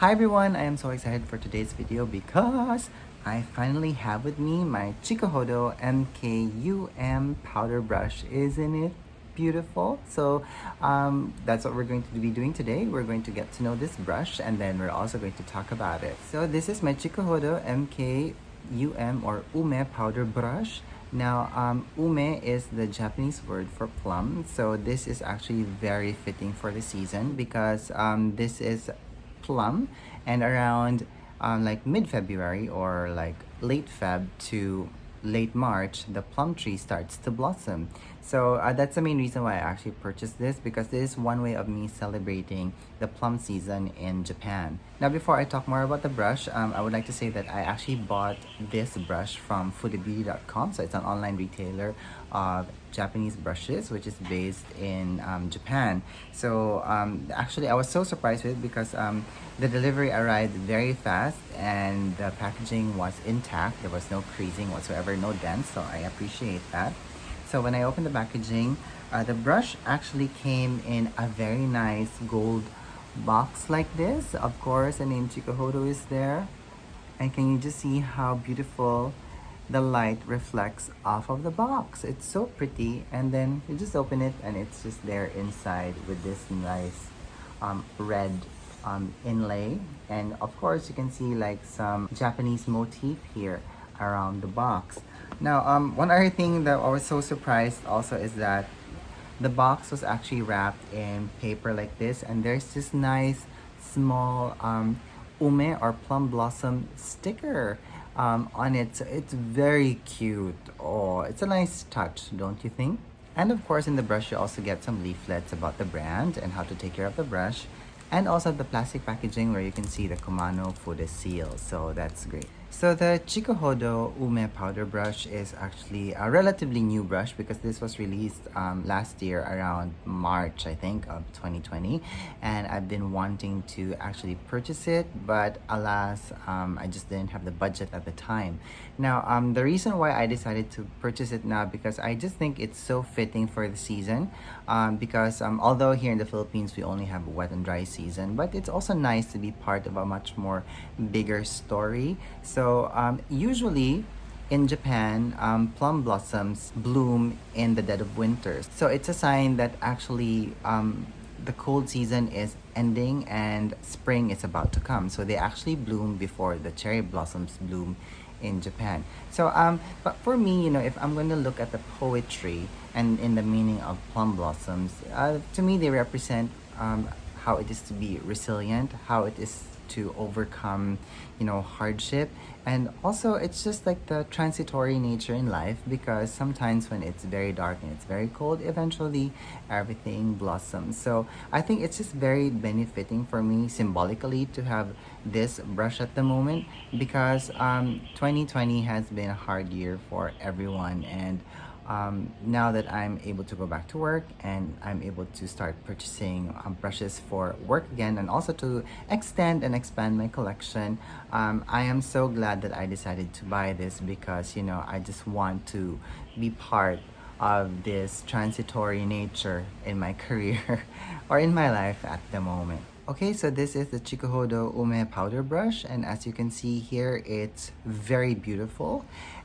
Hi everyone, I am so excited for today's video because I finally have with me my Chikuhodo MKUM powder brush. Isn't it beautiful? That's what we're going to be doing today. We're going to get to know this brush and then we're also going to talk about it. So this is my Chikuhodo MKUM or Ume powder brush. Now, ume is the Japanese word for plum, so this is actually very fitting for the season because this is plum, and around like mid-February or like late Feb to late March, the plum tree starts to blossom. So that's the main reason why I actually purchased this, because this is one way of me celebrating the plum season in Japan. Now, before I talk more about the brush, I would like to say that I actually bought this brush from fudebeauty.com. So it's an online retailer of Japanese brushes, which is based in Japan. So actually, I was so surprised with it because the delivery arrived very fast and the packaging was intact. There was no creasing whatsoever, no dents, so I appreciate that. So when I opened the packaging, the brush actually came in a very nice gold box like this. Of course, the name Chikuhodo is there. And can you just see how beautiful the light reflects off of the box? It's so pretty. And then you just open it and it's just there inside with this nice red inlay. And of course, you can see like some Japanese motif here around the box. Now, one other thing that I was so surprised also is that the box was actually wrapped in paper like this, and there's this nice small ume or plum blossom sticker on it. So it's very cute. Oh, it's a nice touch, don't you think? And of course, in the brush, you also get some leaflets about the brand and how to take care of the brush, and also the plastic packaging where you can see the Kumano Fude seal. So that's great. So the Chikuhodo Ume powder brush is actually a relatively new brush because this was released last year around March, I think, of 2020. And I've been wanting to actually purchase it, but alas, I just didn't have the budget at the time. Now, the reason why I decided to purchase it now because I just think it's so fitting for the season. Because although here in the Philippines we only have a wet and dry season, but it's also nice to be part of a much more bigger story. So usually in Japan, plum blossoms bloom in the dead of winter. So it's a sign that actually the cold season is ending and spring is about to come. So they actually bloom before the cherry blossoms bloom in Japan. So but for me, if I'm going to look at the poetry and in the meaning of plum blossoms, to me they represent how it is to be resilient, how it is to overcome hardship, and also it's just like the transitory nature in life, because sometimes when it's very dark and it's very cold, eventually everything blossoms. So I think it's just very benefiting for me symbolically to have this brush at the moment, because 2020 has been a hard year for everyone, and now that I'm able to go back to work and I'm able to start purchasing brushes for work again, and also to extend and expand my collection, I am so glad that I decided to buy this, because I just want to be part of this transitory nature in my career or in my life at the moment. Okay, so this is the Chikuhodo Ume powder brush, and as you can see here, it's very beautiful.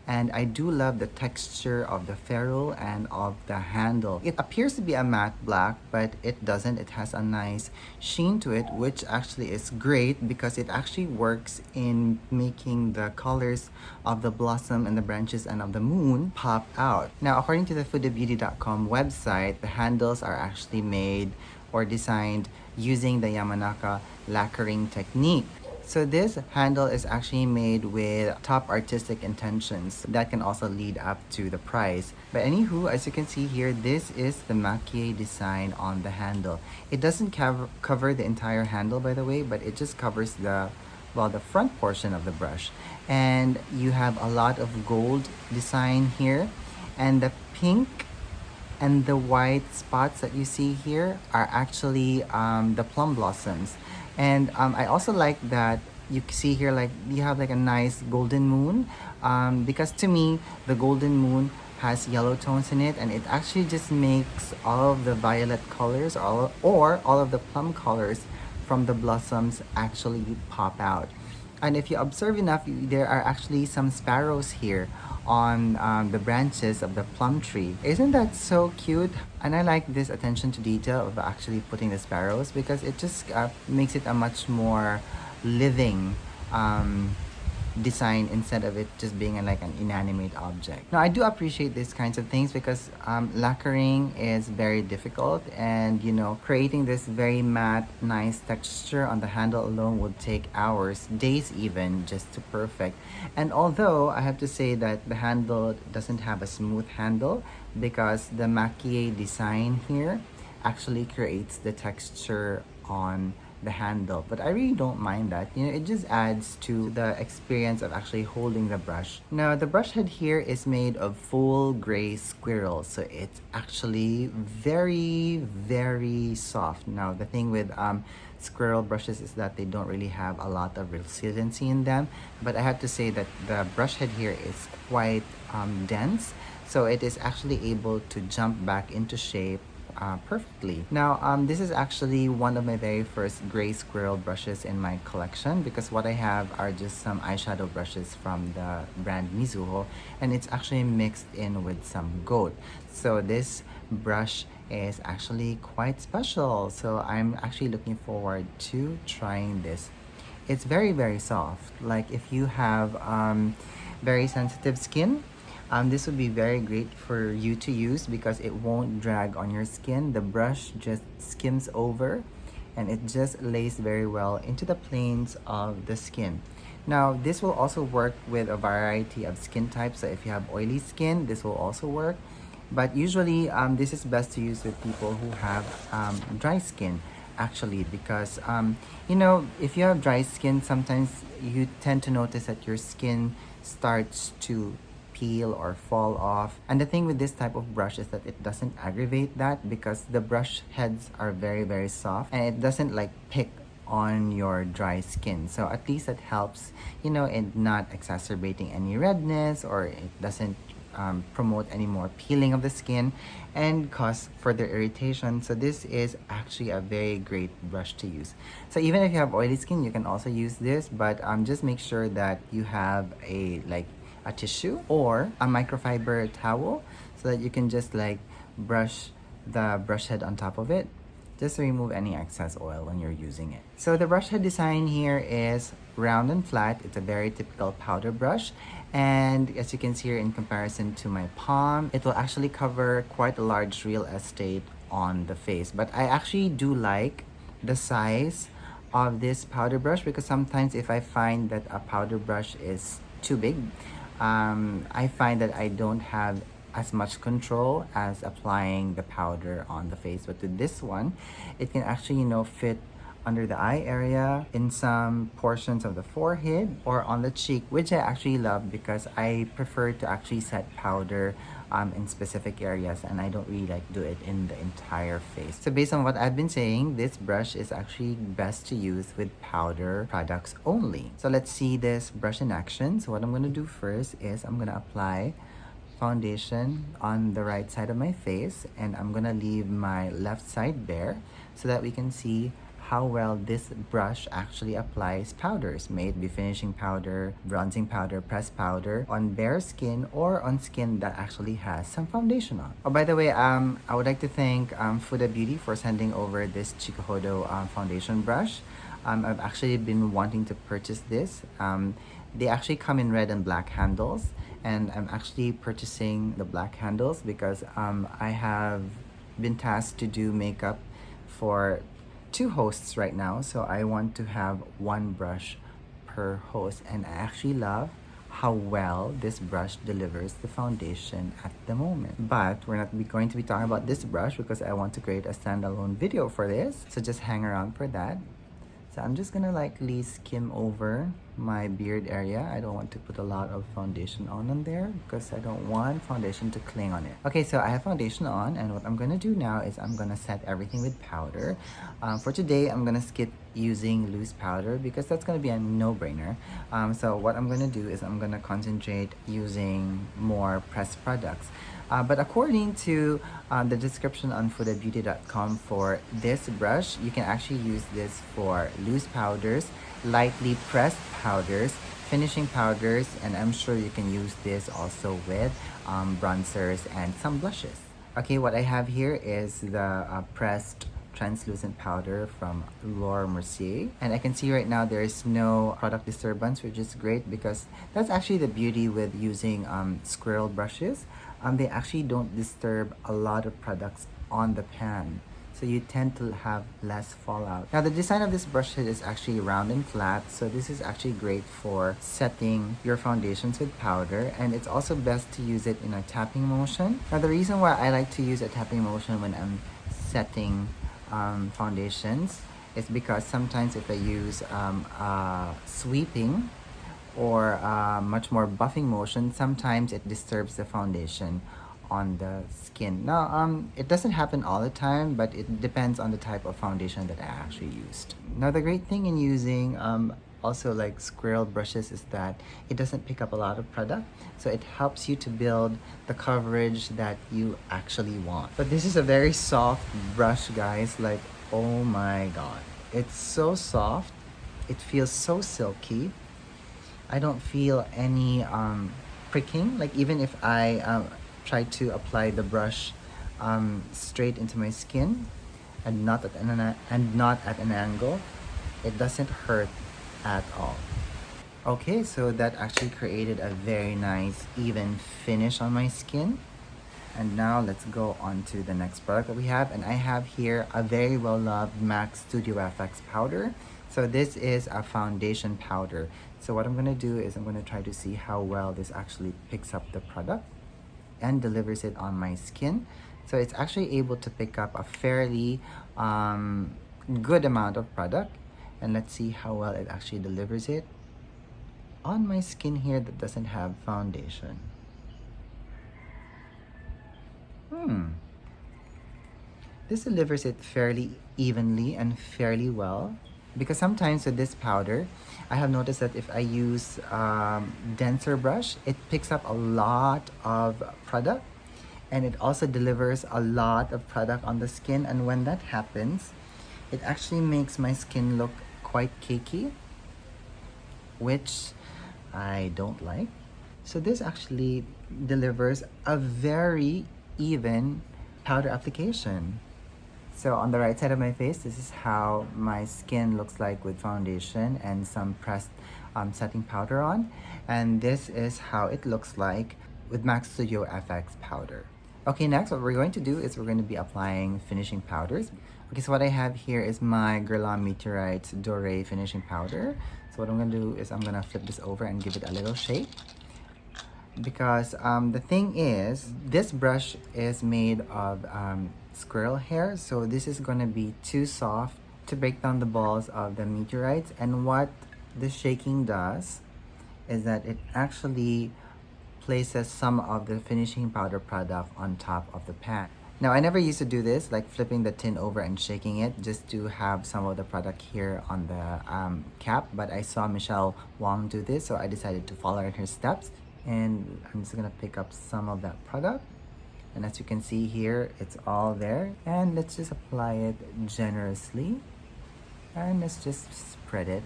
And I do love the texture of the ferrule and of the handle. It appears to be a matte black, but it doesn't. It has a nice sheen to it, which actually is great because it actually works in making the colors of the blossom and the branches and of the moon pop out. Now, according to the fudebeauty.com website, the handles are actually made or designed using the Yamanaka lacquering technique. So this handle is actually made with top artistic intentions that can also lead up to the price. But anywho, as you can see here, this is the Maki-e design on the handle. It doesn't cover the entire handle, by the way, but it just covers the front portion of the brush. And you have a lot of gold design here, and the pink and the white spots that you see here are actually the plum blossoms. And I also like that you see here, like you have like a nice golden moon, because to me the golden moon has yellow tones in it, and it actually just makes all of the violet colors or all of the plum colors from the blossoms actually pop out. And if you observe enough, there are actually some sparrows here on the branches of the plum tree. Isn't that so cute? And I like this attention to detail of actually putting the sparrows because it just makes it a much more living design instead of it just being like an inanimate object. Now I do appreciate these kinds of things because lacquering is very difficult, and you know, creating this very matte nice texture on the handle alone would take hours, days even, just to perfect. And although I have to say that the handle doesn't have a smooth handle because the Maki-e design here actually creates the texture on the handle, but I really don't mind that. You know, it just adds to the experience of actually holding the brush. Now the brush head here is made of full gray squirrel, so it's actually very soft. Now the thing with squirrel brushes is that they don't really have a lot of resiliency in them, but I have to say that the brush head here is quite dense, so it is actually able to jump back into shape perfectly. Now, this is actually one of my very first gray squirrel brushes in my collection because what I have are just some eyeshadow brushes from the brand Mizuho, and it's actually mixed in with some gold. So this brush is actually quite special. So I'm actually looking forward to trying this. It's very soft. Like if you have very sensitive skin, this would be very great for you to use because it won't drag on your skin. The brush just skims over and it just lays very well into the planes of the skin. Now, this will also work with a variety of skin types. So if you have oily skin, this will also work. But usually, this is best to use with people who have dry skin, actually, because you know, if you have dry skin, sometimes you tend to notice that your skin starts to peel or fall off. And the thing with this type of brush is that it doesn't aggravate that because the brush heads are very soft and it doesn't like pick on your dry skin. So at least it helps, you know, in not exacerbating any redness, or it doesn't promote any more peeling of the skin and cause further irritation. So this is actually a very great brush to use. So even if you have oily skin, you can also use this, but just make sure that you have a tissue or a microfiber towel so that you can just like brush the brush head on top of it just to remove any excess oil when you're using it. So the brush head design here is round and flat. It's a very typical powder brush, and as you can see here in comparison to my palm, it will actually cover quite a large real estate on the face. But I actually do like the size of this powder brush because sometimes if I find that a powder brush is too big, I find that I don't have as much control as applying the powder on the face. But with this one, it can actually, you know, fit under the eye area, in some portions of the forehead, or on the cheek, which I actually love because I prefer to actually set powder in specific areas, and I don't really like do it in the entire face. So based on what I've been saying, this brush is actually best to use with powder products only. So let's see this brush in action. So what I'm gonna do first is I'm gonna apply foundation on the right side of my face, and I'm gonna leave my left side bare so that we can see how well this brush actually applies powders, may it be finishing powder, bronzing powder, pressed powder, on bare skin or on skin that actually has some foundation on. Oh, by the way, I would like to thank Fude Beauty for sending over this Chikuhodo foundation brush. I've actually been wanting to purchase this. They actually come in red and black handles, and I'm actually purchasing the black handles because I have been tasked to do makeup for 2 hosts right now, so I want to have 1 brush per host, and I actually love how well this brush delivers the foundation at the moment. But we're not going to be talking about this brush because I want to create a standalone video for this, so just hang around for that. So I'm just gonna lightly skim over my beard area. I don't want to put a lot of foundation on there because I don't want foundation to cling on it. Okay, so I have foundation on, and what I'm gonna do now is I'm gonna set everything with powder. For today, I'm gonna skip using loose powder because that's gonna be a no-brainer. So what I'm gonna do is I'm gonna concentrate using more pressed products. But according to the description on fudebeauty.com for this brush, you can actually use this for loose powders, lightly pressed powders, finishing powders, and I'm sure you can use this also with bronzers and some blushes. Okay, what I have here is the pressed translucent powder from Laura Mercier, and I can see right now there is no product disturbance, which is great because that's actually the beauty with using squirrel brushes. They actually don't disturb a lot of products on the pan, so you tend to have less fallout. Now the design of this brush head is actually round and flat, so this is actually great for setting your foundations with powder, and it's also best to use it in a tapping motion. Now the reason why I like to use a tapping motion when I'm setting foundations is because sometimes if I use sweeping or much more buffing motion, sometimes it disturbs the foundation on the skin. Now, it doesn't happen all the time, but it depends on the type of foundation that I actually used. Now, the great thing in using also like squirrel brushes is that it doesn't pick up a lot of product, so it helps you to build the coverage that you actually want. But this is a very soft brush, guys. Like, oh my god, it's so soft, it feels so silky. I don't feel any pricking. Like, even if I try to apply the brush straight into my skin and not at an angle, it doesn't hurt at all. Okay, so that actually created a very nice even finish on my skin. And now let's go on to the next product that we have, and I have here a very well loved MAC Studio FX powder. So this is a foundation powder. So what I'm gonna do is I'm gonna try to see how well this actually picks up the product and delivers it on my skin. So it's actually able to pick up a fairly good amount of product, and let's see how well it actually delivers it on my skin here that doesn't have foundation. This delivers it fairly evenly and fairly well, because sometimes with this powder, I have noticed that if I use denser brush, it picks up a lot of product, and it also delivers a lot of product on the skin, and when that happens, it actually makes my skin look quite cakey, which I don't like. So this actually delivers a very even powder application. So on the right side of my face, this is how my skin looks like with foundation and some pressed setting powder on. And this is how it looks like with MAC Studio FX powder. Okay, next what we're going to do is we're going to be applying finishing powders. Okay, so what I have here is my Guerlain Meteorite Doré finishing powder. So what I'm going to do is I'm going to flip this over and give it a little shake. Because the thing is, this brush is made of squirrel hair, so this is going to be too soft to break down the balls of the meteorites. And what the shaking does is that it actually places some of the finishing powder product on top of the pan. Now, I never used to do this, like flipping the tin over and shaking it just to have some of the product here on the cap, but I saw Michelle Wong do this, so I decided to follow in her steps. And I'm just gonna pick up some of that product, and as you can see here, it's all there. And let's just apply it generously, and let's just spread it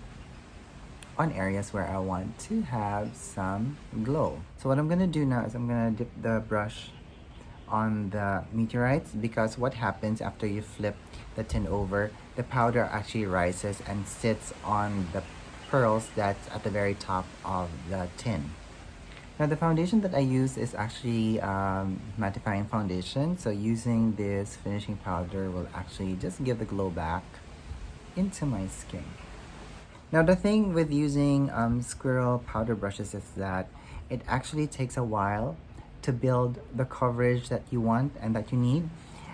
on areas where I want to have some glow. So what I'm gonna do now is I'm gonna dip the brush on the meteorites, because what happens after you flip the tin over, the powder actually rises and sits on the pearls that's at the very top of the tin. Now the foundation that I use is actually mattifying foundation, so using this finishing powder will actually just give the glow back into my skin. Now the thing with using squirrel powder brushes is that it actually takes a while to build the coverage that you want and that you need.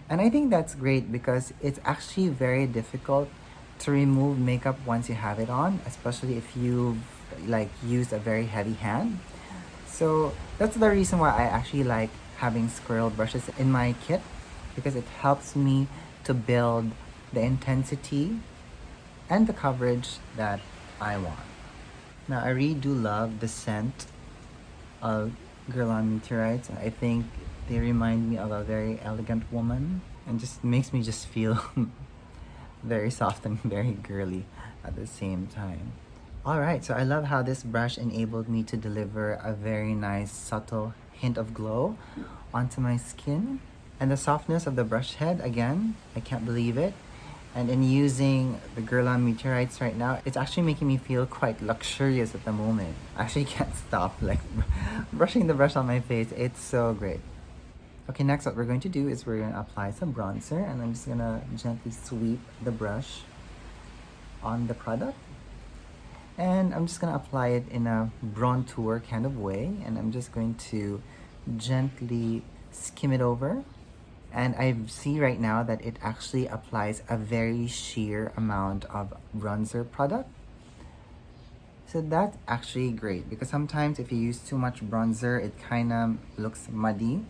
And I think that's great because it's actually very difficult to remove makeup once you have it on, especially if you like use a very heavy hand. So that's the reason why I actually like having squirrel brushes in my kit, because it helps me to build the intensity and the coverage that I want. Now I really do love the scent of Guerlain meteorites. I think they remind me of a very elegant woman and just makes me just feel very soft and very girly at the same time. Alright, so I love how this brush enabled me to deliver a very nice subtle hint of glow onto my skin. And the softness of the brush head, again, I can't believe it. And in using the Guerlain meteorites right now, it's actually making me feel quite luxurious at the moment. I actually can't stop like brushing the brush on my face. It's so great. Okay, next what we're going to do is we're going to apply some bronzer, and I'm just going to gently sweep the brush on the product. And I'm just going to apply it in a bronzer kind of way, and I'm just going to gently skim it over. And I see right now that it actually applies a very sheer amount of bronzer product. So that's actually great, because sometimes if you use too much bronzer, it kind of looks muddy.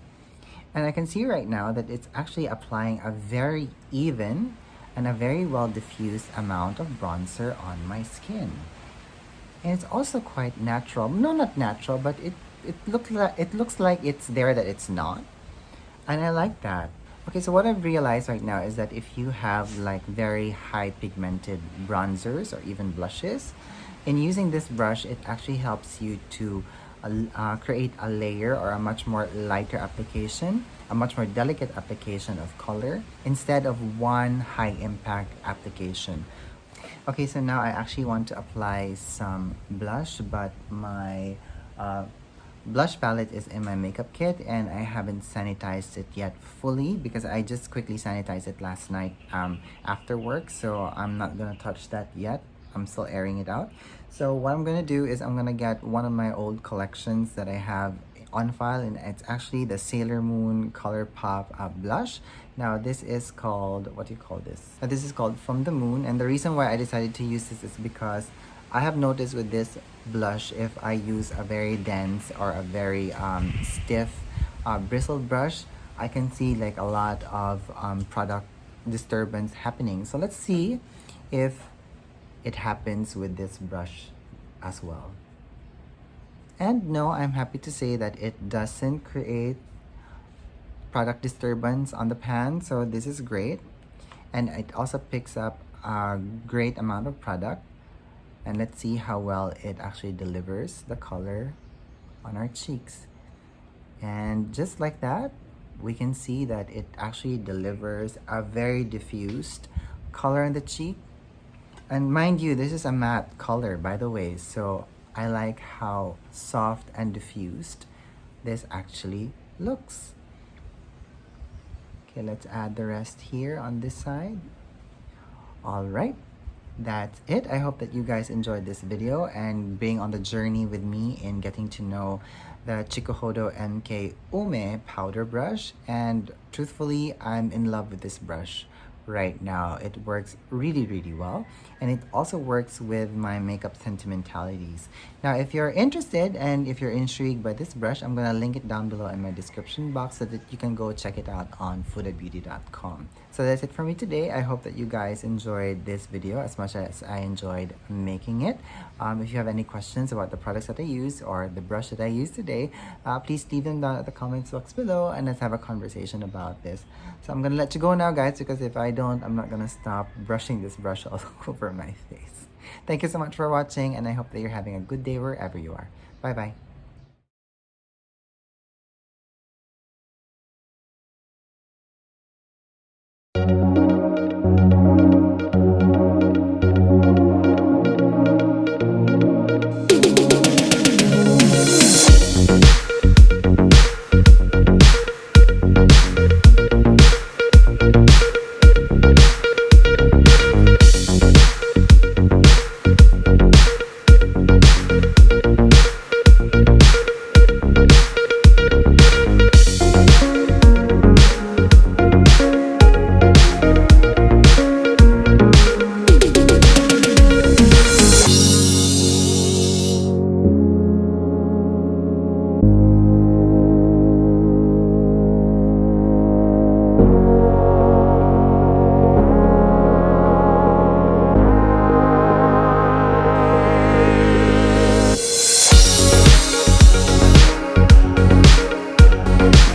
And I can see right now that it's actually applying a very even and a very well diffused amount of bronzer on my skin. And it's also quite natural. No, not natural, but it looks like it's there that it's not. And I like that. Okay, so what I've realized right now is that if you have like very high pigmented bronzers or even blushes, in using this brush, it actually helps you to create a layer or a much more lighter application, a much more delicate application of color instead of one high impact application. Okay, so now I actually want to apply some blush, but my blush palette is in my makeup kit and I haven't sanitized it yet fully because I just quickly sanitized it last night after work, so I'm not gonna touch that yet. I'm still airing it out. So what I'm gonna do is I'm gonna get one of my old collections that I have on file, and it's actually the Sailor Moon Color Pop blush. Now this is called, what do you call this? This is called From the Moon, and the reason why I decided to use this is because I have noticed with this blush, if I use a very dense or a very stiff bristled brush, I can see like a lot of product disturbance happening. So let's see if it happens with this brush as well. And no, I'm happy to say that it doesn't create product disturbance on the pan, so this is great. And it also picks up a great amount of product. And let's see how well it actually delivers the color on our cheeks. And just like that, we can see that it actually delivers a very diffused color in the cheek. And mind you, this is a matte color, by the way, so I like how soft and diffused this actually looks. Okay, let's add the rest here on this side. All right, that's it. I hope that you guys enjoyed this video and being on the journey with me in getting to know the Chikuhodo MK Ume powder brush. And truthfully, I'm in love with this brush right now. It works really, really well, and it also works with my makeup sentimentalities. Now, if you're interested and if you're intrigued by this brush, I'm gonna link it down below in my description box so that you can go check it out on fudebeauty.com. So that's it for me today. I hope that you guys enjoyed this video as much as I enjoyed making it. If you have any questions about the products that I use or the brush that I used today, please leave them down at the comments box below and let's have a conversation about this. So I'm gonna let you go now, guys, because if I don't, I'm not gonna stop brushing this brush all over my face. Thank you so much for watching, and I hope that you're having a good day wherever you are. Bye bye.